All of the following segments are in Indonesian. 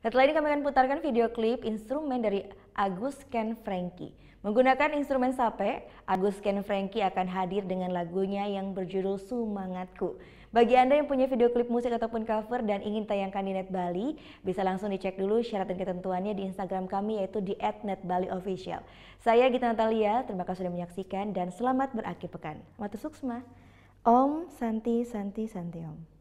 Setelah ini kami akan putarkan video klip instrumen dari Agus Ken Franky. Menggunakan instrumen sape, Agus Ken Franky akan hadir dengan lagunya yang berjudul Sumangatku. Bagi Anda yang punya video klip musik ataupun cover dan ingin tayangkan di Net Bali, bisa langsung dicek dulu syarat dan ketentuannya di Instagram kami yaitu di @netbaliofficial. Saya Gita Natalia, terima kasih sudah menyaksikan dan selamat berakhir pekan. Matu suksma. Om Santi Santi Santi Om.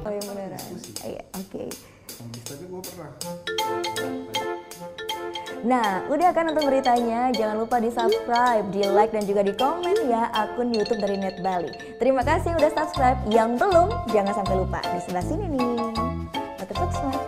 Oh yang beneran? Iya, oke. Tapi gue pernah. Nah, udah kan nonton beritanya? Jangan lupa di subscribe, di like dan juga di komen ya akun YouTube dari Net Bali. Terima kasih udah subscribe. Yang belum, jangan sampai lupa di sebelah sini nih. Mantap, sukses.